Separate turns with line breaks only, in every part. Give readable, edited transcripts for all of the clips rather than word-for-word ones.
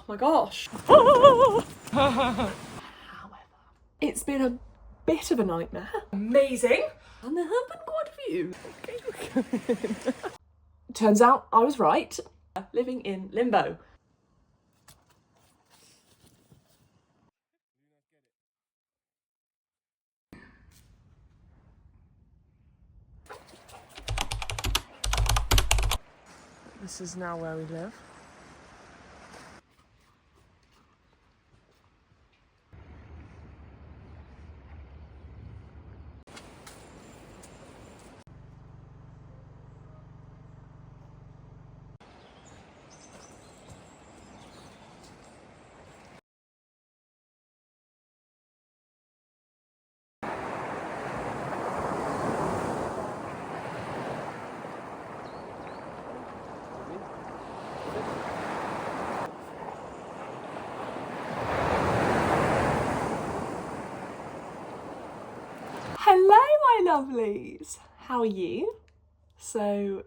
my gosh. However, it's been a bit of a nightmare. Amazing. And there have been quite a few. Okay. Turns out I was right. Living in limbo. This is now where we live. Hello, my lovelies. How are you? So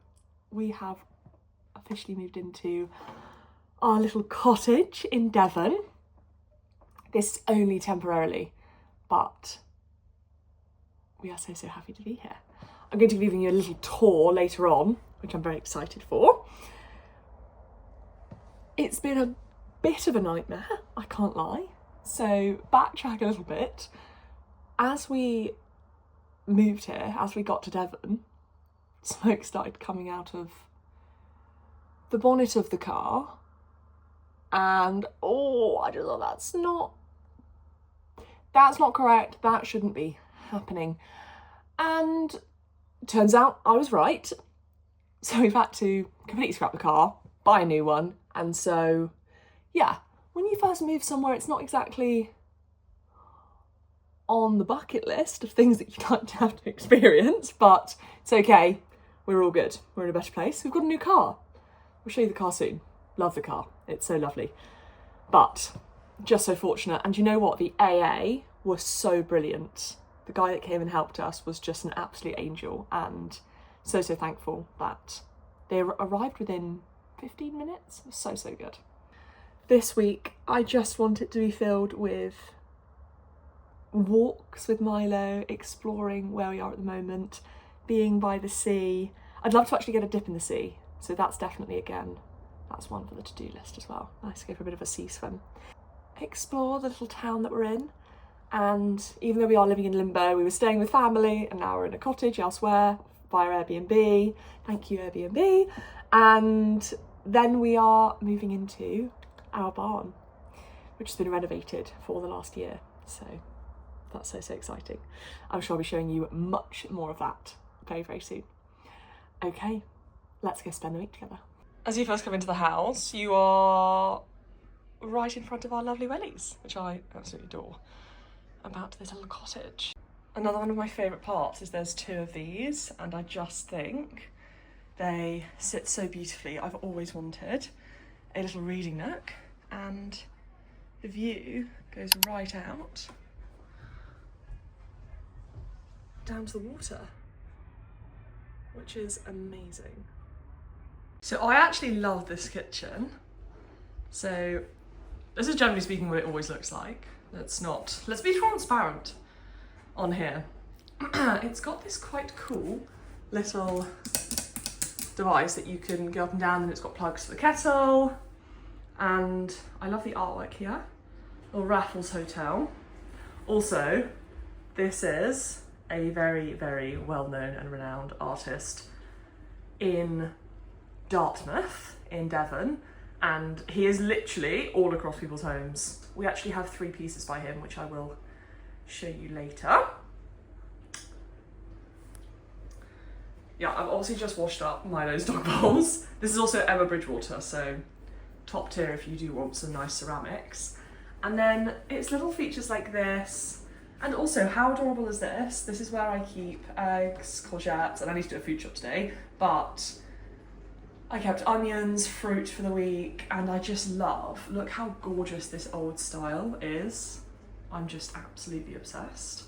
we have officially moved into our little cottage in Devon. This is only temporarily, but we are so happy to be here. I'm going to be giving you a little tour later on, which I'm very excited for. It's been a bit of a nightmare, I can't lie. So backtrack a little bit. As we moved here, as we got to Devon, smoke started coming out of the bonnet of the car, and I just thought that's not correct, that shouldn't be happening. And turns out I was right, so we've had to completely scrap the car, buy a new one. And so yeah, when you first move somewhere, it's not exactly on the bucket list of things that you'd like to have to experience, but it's okay, we're all good, we're in a better place. We've got a new car, we'll show you the car soon. Love the car, it's so lovely, but just so fortunate. And you know what, the AA was so brilliant. The guy that came and helped us was just an absolute angel, and so thankful that they arrived within 15 minutes. It was so good. This week I just want it to be filled with walks with Milo, exploring where we are at the moment, being by the sea. I'd love to actually get a dip in the sea, so that's definitely, again, that's one for the to-do list as well. Nice to go for a bit of a sea swim. Explore the little town that we're in, and even though we are living in limbo, we were staying with family and now we're in a cottage elsewhere via Airbnb. Thank you, Airbnb. And then we are moving into our barn, which has been renovated for the last year, so that's so exciting. I'm sure I'll be showing you much more of that very soon. Okay, let's go spend the week together. As you first come into the house, you are right in front of our lovely wellies, which I absolutely adore, about this little cottage. Another one of my favourite parts is there's two of these, and I just think they sit so beautifully. I've always wanted a little reading nook, and the view goes right out down to the water, which is amazing. So I actually love this kitchen. So this is generally speaking what it always looks like. Let's be transparent on here. It's got this quite cool little device that you can go up and down, and it's got plugs for the kettle. And I love the artwork here. Little Raffles Hotel. Also, this is a very well-known and renowned artist in Dartmouth, in Devon, and he is literally all across people's homes. We actually have 3 pieces by him, which I will show you later. Yeah, I've obviously just washed up Milo's dog bowls. This is also Emma Bridgewater, so top tier if you do want some nice ceramics. And then it's little features like this. And also, how adorable is this? This is where I keep eggs, courgettes, and I need to do a food shop today, but I kept onions, fruit for the week, and I just love, look how gorgeous this old style is. I'm just absolutely obsessed.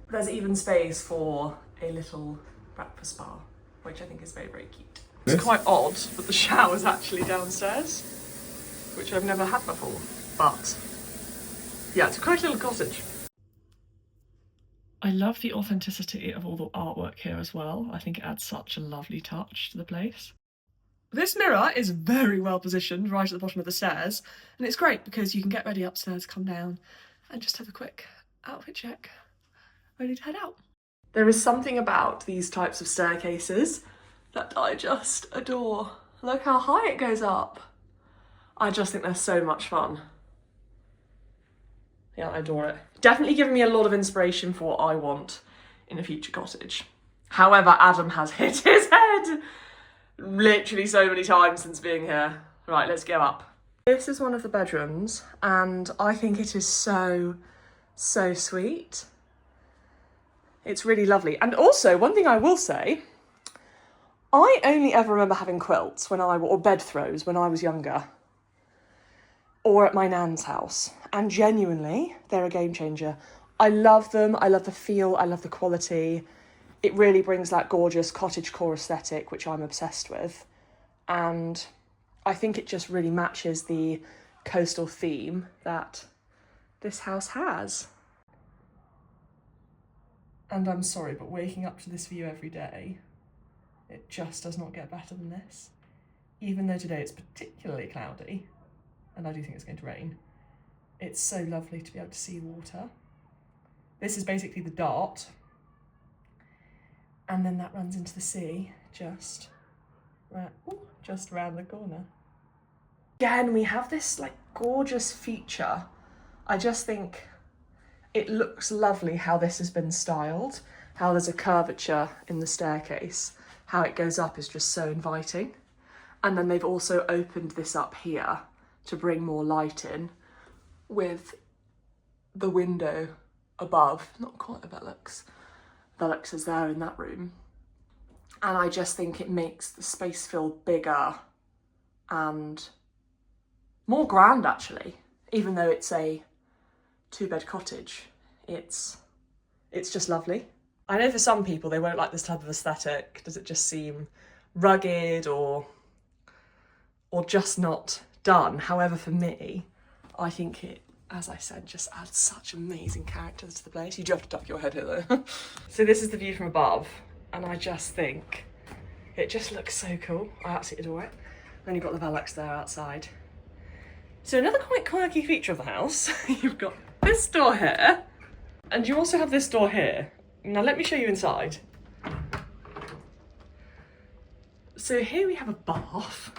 There's even space for a little breakfast bar, which I think is very cute. It's quite odd that the shower's actually downstairs. which I've never had before, but yeah, it's quite a little cottage. I love the authenticity of all the artwork here as well. I think it adds such a lovely touch to the place. This mirror is very well positioned right at the bottom of the stairs, and it's great because you can get ready upstairs, come down, and just have a quick outfit check, ready to head out. There is something about these types of staircases that I just adore. Look how high it goes up. I just think they're so much fun. Yeah, I adore it. Definitely giving me a lot of inspiration for what I want in a future cottage. However, Adam has hit his head literally so many times since being here. Right, let's go up. This is one of the bedrooms, and I think it is so, so sweet. It's really lovely. And also, one thing I will say, I only ever remember having quilts or bed throws when I was younger, or at my nan's house. And genuinely, they're a game changer. I love them. I love the feel. I love the quality. It really brings that gorgeous cottagecore aesthetic, which I'm obsessed with. And I think it just really matches the coastal theme that this house has. And I'm sorry, but waking up to this view every day, it just does not get better than this. Even though today it's particularly cloudy, and I do think it's going to rain, it's so lovely to be able to see water. This is basically the Dart, and then that runs into the sea just around the corner. Again, we have this like gorgeous feature. I just think it looks lovely how this has been styled, how there's a curvature in the staircase, how it goes up is just so inviting. And then they've also opened this up here to bring more light in with the window above. Not quite a Velux. Velux is there in that room. And I just think it makes the space feel bigger and more grand, actually, even though it's a 2-bed cottage. It's just lovely. I know for some people they won't like this type of aesthetic. Does it just seem rugged or just not done? However, for me, I think it, as I said, just adds such amazing characters to the place. You do have to duck your head here though. So this is the view from above, and I just think it just looks so cool. I absolutely adore it. Then you've got the Velux there outside. So another quite quirky feature of the house, you've got this door here, and you also have this door here. Now let me show you inside. So here we have a bath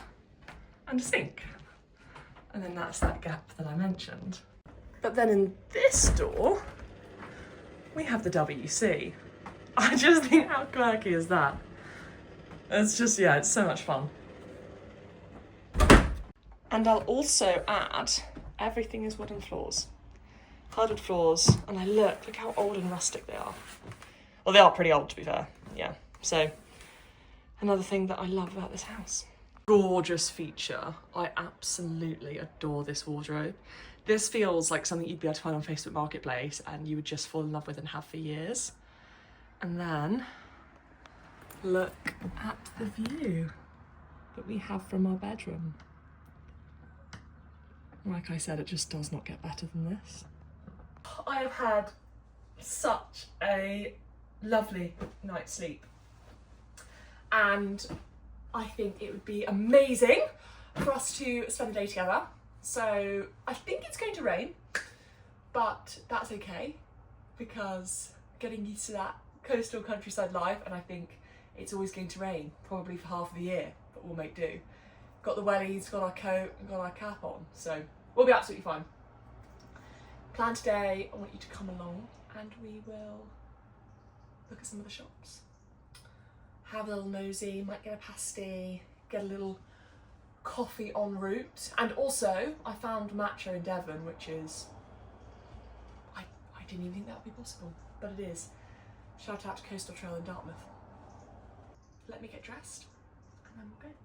and a sink. And then that's that gap that I mentioned. But then in this door, we have the WC. I just think, how quirky is that? It's just, yeah, it's so much fun. And I'll also add, everything is wooden floors. Hardwood floors, and look how old and rustic they are. Well, they are pretty old, to be fair, yeah. So, another thing that I love about this house. Gorgeous feature. I absolutely adore this wardrobe. This feels like something you'd be able to find on Facebook Marketplace and you would just fall in love with and have for years. And then, look at the view that we have from our bedroom. Like I said, it just does not get better than this. I have had such a lovely night's sleep, and I think it would be amazing for us to spend the day together. So I think it's going to rain, but that's okay because getting used to that coastal countryside life, and I think it's always going to rain, probably for half of the year, but we'll make do. Got the wellies, got our coat, and got our cap on, so we'll be absolutely fine. Plan today, I want you to come along and we will look at some of the shops. Have a little nosy, might get a pasty, get a little coffee en route. And also, I found matcha in Devon, which is, I didn't even think that would be possible, but it is. Shout out to Coastal Trail in Dartmouth. Let me get dressed and then we'll go.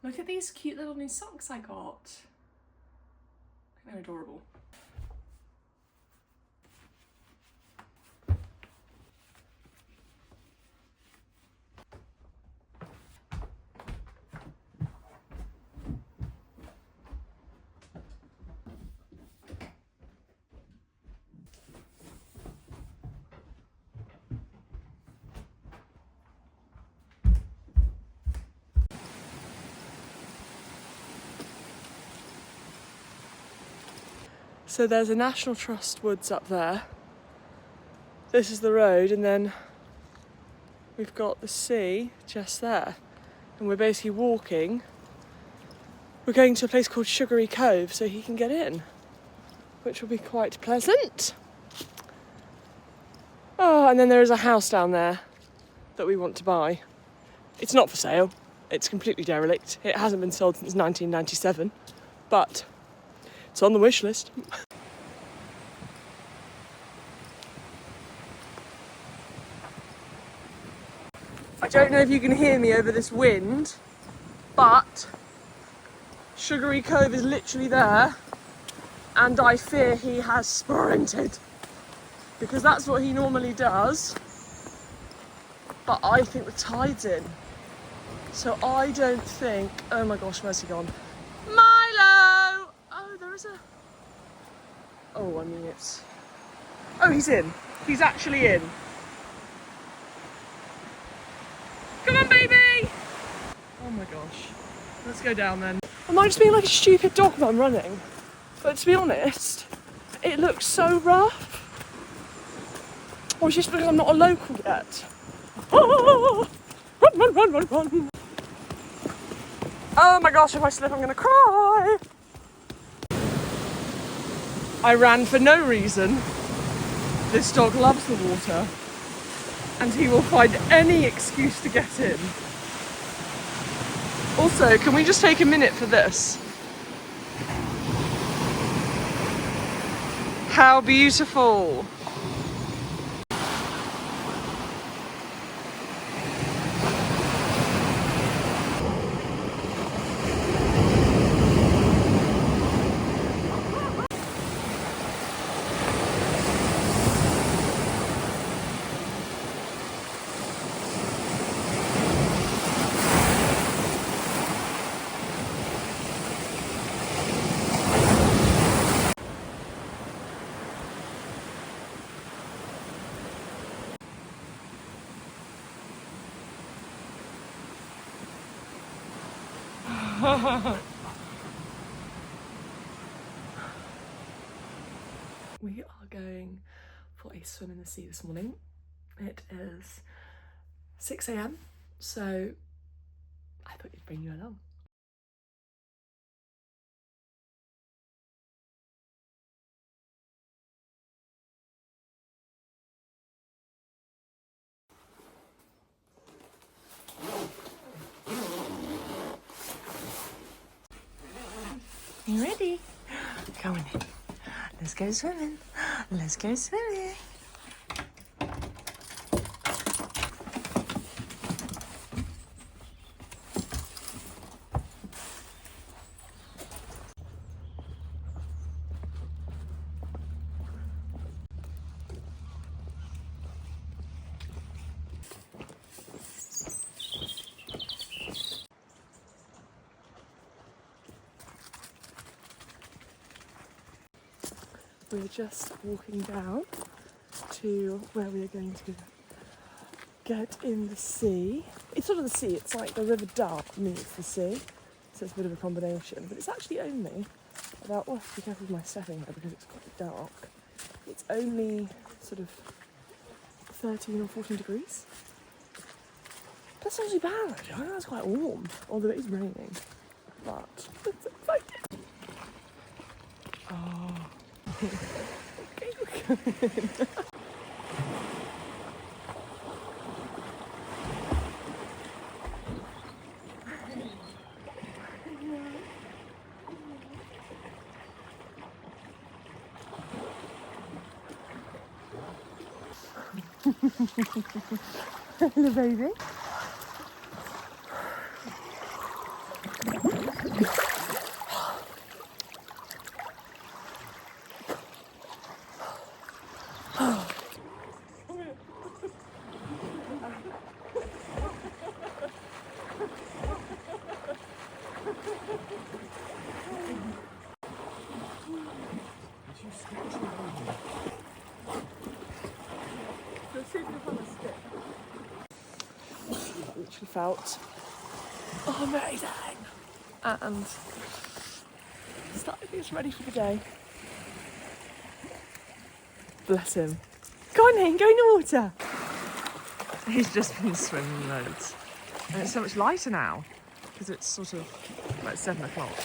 Look at these cute little new socks I got. They're adorable. So there's a National Trust woods up there. This is the road, and then we've got the sea just there. And we're basically walking. We're going to a place called Sugary Cove so he can get in, which will be quite pleasant. Oh, and then there is a house down there that we want to buy. It's not for sale. It's completely derelict. It hasn't been sold since 1997, but it's on the wish list. I don't know if you can hear me over this wind, but Sugary Cove is literally there, and I fear he has sprinted, because that's what he normally does, but I think the tide's in, so I don't think... Oh my gosh, where's he gone? Milo! Oh, there is a... Oh, I mean it's... Oh, he's in. He's actually in. Come on, baby! Oh my gosh. Let's go down then. Am I just being like a stupid dog when I'm running? But to be honest, it looks so rough. Or it's just because I'm not a local yet. Oh, run, run, run, run, run. Oh my gosh, if I slip I'm gonna cry. I ran for no reason. This dog loves the water, and he will find any excuse to get in. Also, can we just take a minute for this? How beautiful! We are going for a swim in the sea this morning. It is 6 AM, so I thought you'd bring you along. You ready? Come on in. Let's go swimming. Let's go swimming. We're just walking down to where we are going to get in the sea. It's sort of the sea, it's like the River Dart meets the sea, so it's a bit of a combination, but it's actually only about, oh, be careful with my setting here because it's quite dark. It's only sort of 13 or 14 degrees. That's not too bad actually, I think that's quite warm, although it is raining, but it's exciting. Oh. Okay, we're going. Hello, baby. felt. Oh, amazing. And starting is ready for the day. Bless him. Go on in, go in the water. He's just been swimming loads. And it's so much lighter now because it's sort of like 7 o'clock.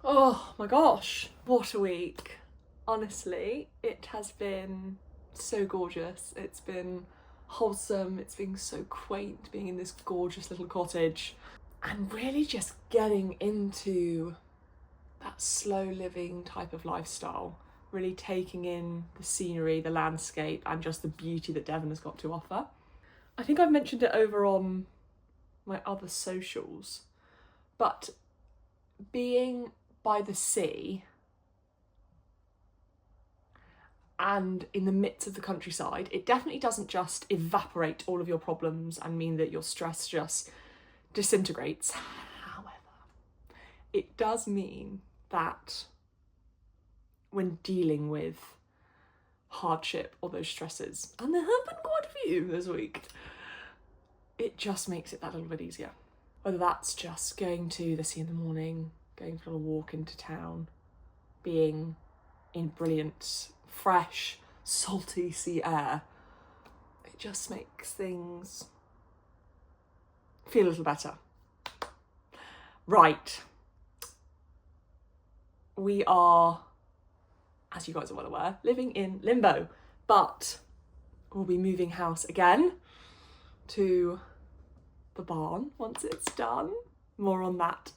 Oh my gosh, what a week. Honestly, it has been so gorgeous. It's been wholesome, it's been so quaint being in this gorgeous little cottage and really just getting into that slow living type of lifestyle, really taking in the scenery, the landscape and just the beauty that Devon has got to offer. I think I've mentioned it over on my other socials, but being by the sea and in the midst of the countryside, it definitely doesn't just evaporate all of your problems and mean that your stress just disintegrates. However, it does mean that when dealing with hardship or those stresses, and there have been quite a few this week, it just makes it that little bit easier. Whether that's just going to the sea in the morning, going for a little walk into town, being in brilliant, fresh, salty sea air, it just makes things feel a little better. Right. We are, as you guys are well aware, living in limbo, but we'll be moving house again to the barn once it's done. More on that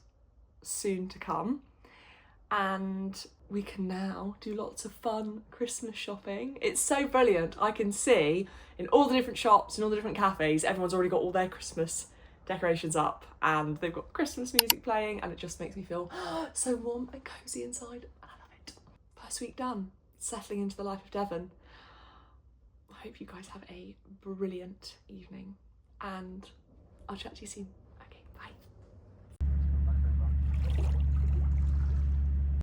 soon to come. And we can now do lots of fun Christmas shopping. It's so brilliant. I can see in all the different shops and all the different cafes, everyone's already got all their Christmas decorations up and they've got Christmas music playing, and it just makes me feel so warm and cozy inside, and I love it. First week done, settling into the life of Devon. I hope you guys have a brilliant evening and I'll chat to you soon.